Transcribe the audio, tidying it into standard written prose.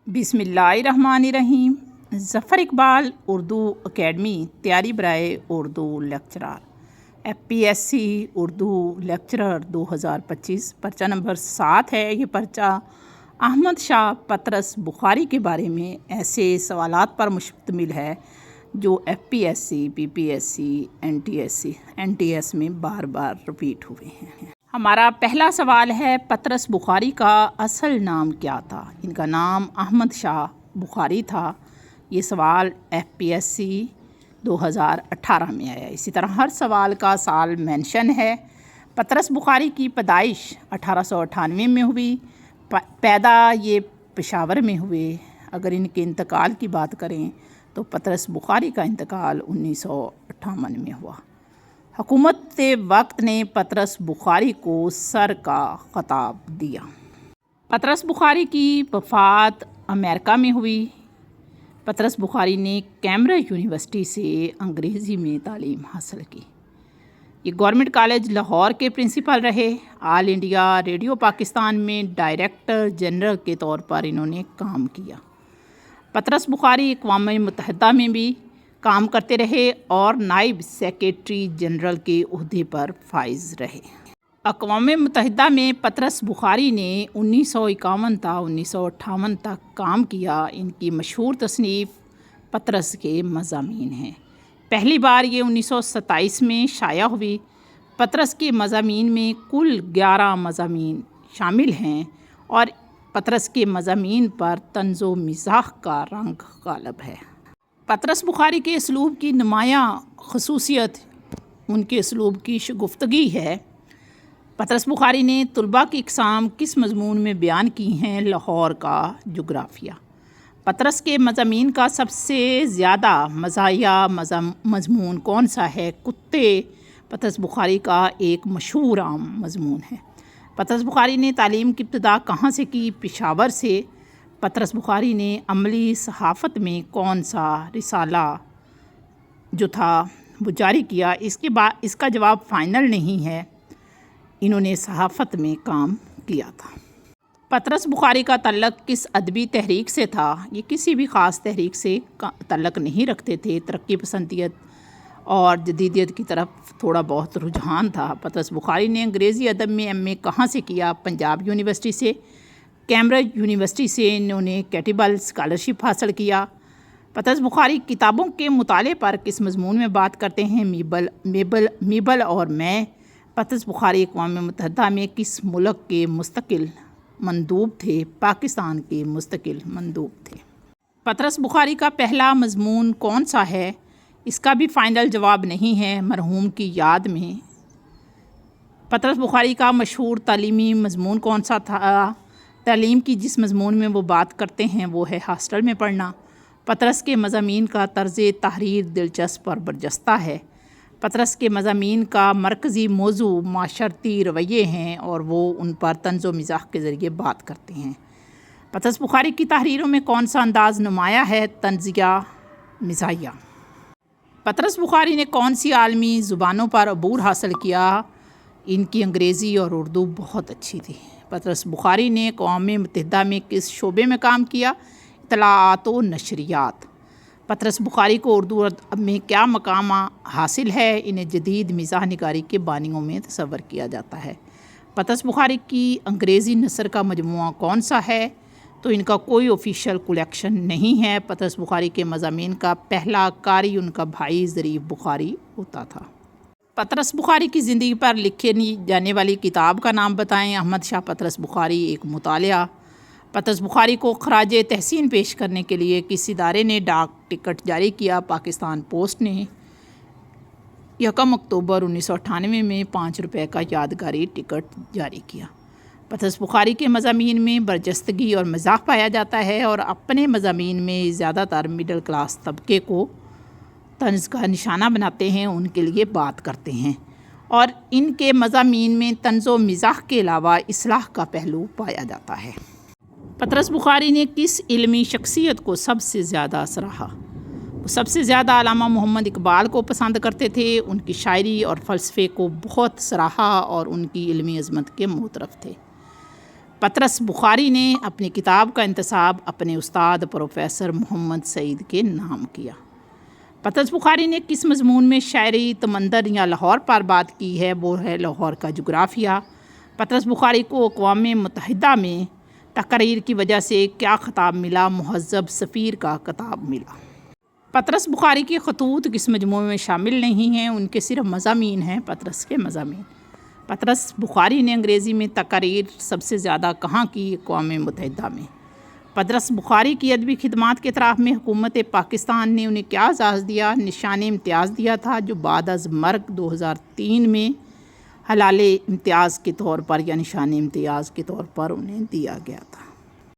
بسم اللہ الرحمن الرحیم۔ ظفر اقبال اردو اکیڈمی تیاری برائے Urdu lecturer FPSC Urdu lecturer 2025 پرچہ نمبر 7 ہے۔ یہ پرچہ احمد شاہ پطرس بخاری کے بارے میں ایسے سوالات پر مشتمل ہے جو FPSC PPSC NTS میں بار بار ریپیٹ ہوئے ہیں۔ ہمارا پہلا سوال ہے، پطرس بخاری کا اصل نام کیا تھا؟ ان کا نام احمد شاہ بخاری تھا۔ یہ سوال FPSC 2018 میں آیا۔ اسی طرح ہر سوال کا سال مینشن ہے۔ پطرس بخاری کی پیدائش 1898 میں ہوئی۔ پیدا یہ پشاور میں ہوئے۔ اگر ان کے انتقال کی بات کریں تو پطرس بخاری کا انتقال 1958 میں ہوا۔ حکومت وقت نے پطرس بخاری کو سر کا خطاب دیا۔ پطرس بخاری کی وفات امریکہ میں ہوئی۔ پطرس بخاری نے کیمبرج یونیورسٹی سے انگریزی میں تعلیم حاصل کی۔ یہ گورنمنٹ کالج لاہور کے پرنسپل رہے۔ آل انڈیا ریڈیو پاکستان میں ڈائریکٹر جنرل کے طور پر انہوں نے کام کیا۔ پطرس بخاری اقوام متحدہ میں بھی کام کرتے رہے اور نائب سیکریٹری جنرل کے عہدے پر فائز رہے۔ اقوام متحدہ میں پطرس بخاری نے 1951 تا 1958 تک کام کیا۔ ان کی مشہور تصنیف پطرس کے مضامین ہیں۔ پہلی بار یہ 1927 میں شائع ہوئی۔ پطرس کے مضامین میں کل 11 مضامین شامل ہیں اور پطرس کے مضامین پر طنز و مزاح کا رنگ غالب ہے۔ پطرس بخاری کے اسلوب کی نمایاں خصوصیت ان کے اسلوب کی شگفتگی ہے۔ پطرس بخاری نے طلباء کی اقسام کس مضمون میں بیان کی ہیں؟ لاہور کا جغرافیہ۔ پطرس کے مضامین کا سب سے زیادہ مزاحیہ مضمون کون سا ہے؟ کتے پطرس بخاری کا ایک مشہور عام مضمون ہے۔ پطرس بخاری نے تعلیم کی ابتدا کہاں سے کی؟ پشاور سے۔ پطرس بخاری نے عملی صحافت میں کون سا رسالہ جو تھا وہ جاری کیا؟ اس کا جواب فائنل نہیں ہے۔ انہوں نے صحافت میں کام کیا تھا۔ پطرس بخاری کا تعلق کس ادبی تحریک سے تھا؟ یہ کسی بھی خاص تحریک سے تعلق نہیں رکھتے تھے۔ ترقی پسندیت اور جدیدیت کی طرف تھوڑا بہت رجحان تھا۔ پطرس بخاری نے انگریزی ادب میں MA کہاں سے کیا؟ پنجاب یونیورسٹی سے۔ کیمبرج یونیورسٹی سے انہوں نے کیٹیبل اسکالرشپ حاصل کیا۔ پطرس بخاری کتابوں کے مطالعے پر کس مضمون میں بات کرتے ہیں؟ میبل اور میں۔ پطرس بخاری اقوام متحدہ میں کس ملک کے مستقل مندوب تھے؟ پاکستان کے مستقل مندوب تھے۔ پطرس بخاری کا پہلا مضمون کون سا ہے؟ اس کا بھی فائنل جواب نہیں ہے۔ مرحوم کی یاد میں۔ پطرس بخاری کا مشہور تعلیمی مضمون کون سا تھا؟ تعلیم کی جس مضمون میں وہ بات کرتے ہیں وہ ہے ہاسٹل میں پڑھنا۔ پطرس کے مضامین کا طرز تحریر دلچسپ اور برجستہ ہے۔ پطرس کے مضامین کا مرکزی موضوع معاشرتی رویے ہیں اور وہ ان پر طنز و مزاح کے ذریعے بات کرتے ہیں۔ پطرس بخاری کی تحریروں میں کون سا انداز نمایاں ہے؟ طنزیہ مزاحیہ۔ پطرس بخاری نے کون سی عالمی زبانوں پر عبور حاصل کیا؟ ان کی انگریزی اور اردو بہت اچھی تھی۔ پطرس بخاری نے اقوام متحدہ میں کس شعبے میں کام کیا؟ اطلاعات و نشریات۔ پطرس بخاری کو اردو ادب میں کیا مقام حاصل ہے؟ انہیں جدید مزاح نگاری کے بانیوں میں تصور کیا جاتا ہے۔ پطرس بخاری کی انگریزی نثر کا مجموعہ کون سا ہے؟ تو ان کا کوئی آفیشیل کلیکشن نہیں ہے۔ پطرس بخاری کے مضامین کا پہلا قاری ان کا بھائی ظریف بخاری ہوتا تھا۔ پطرس بخاری کی زندگی پر لکھی جانے والی کتاب کا نام بتائیں۔ احمد شاہ پطرس بخاری ایک مطالعہ۔ پطرس بخاری کو خراج تحسین پیش کرنے کے لیے کس ادارے نے ڈاک ٹکٹ جاری کیا؟ پاکستان پوسٹ نے 1 اکتوبر 1998 میں 5 روپے کا یادگاری ٹکٹ جاری کیا۔ پطرس بخاری کے مضامین میں برجستگی اور مزاح پایا جاتا ہے اور اپنے مضامین میں زیادہ تر مڈل کلاس طبقے کو طنز کا نشانہ بناتے ہیں، ان کے لیے بات کرتے ہیں اور ان کے مضامین میں طنز و مزاح کے علاوہ اصلاح کا پہلو پایا جاتا ہے۔ پطرس بخاری نے کس علمی شخصیت کو سب سے زیادہ سراہا؟ وہ سب سے زیادہ علامہ محمد اقبال کو پسند کرتے تھے۔ ان کی شاعری اور فلسفے کو بہت سراہا اور ان کی علمی عظمت کے معترف تھے۔ پطرس بخاری نے اپنی کتاب کا انتساب اپنے استاد پروفیسر محمد سعید کے نام کیا۔ پطرس بخاری نے کس مضمون میں شاعری تمندر یا لاہور پر بات کی ہے؟ وہ ہے لاہور کا جغرافیہ۔ پطرس بخاری کو اقوام متحدہ میں تقریر کی وجہ سے کیا خطاب ملا؟ مہذب سفیر کا خطاب ملا۔ پطرس بخاری کے خطوط کس مجموعے میں شامل نہیں ہیں؟ ان کے صرف مضامین ہیں، پطرس کے مضامین۔ پطرس بخاری نے انگریزی میں تقریر سب سے زیادہ کہاں کی؟ اقوام متحدہ میں۔ پطرس بخاری کی ادبی خدمات کے اعتراف میں حکومت پاکستان نے انہیں کیا اعزاز دیا؟ نشان امتیاز دیا تھا، جو بعد از مرگ 2003 میں حلال امتیاز کے طور پر یا نشان امتیاز کے طور پر انہیں دیا گیا تھا۔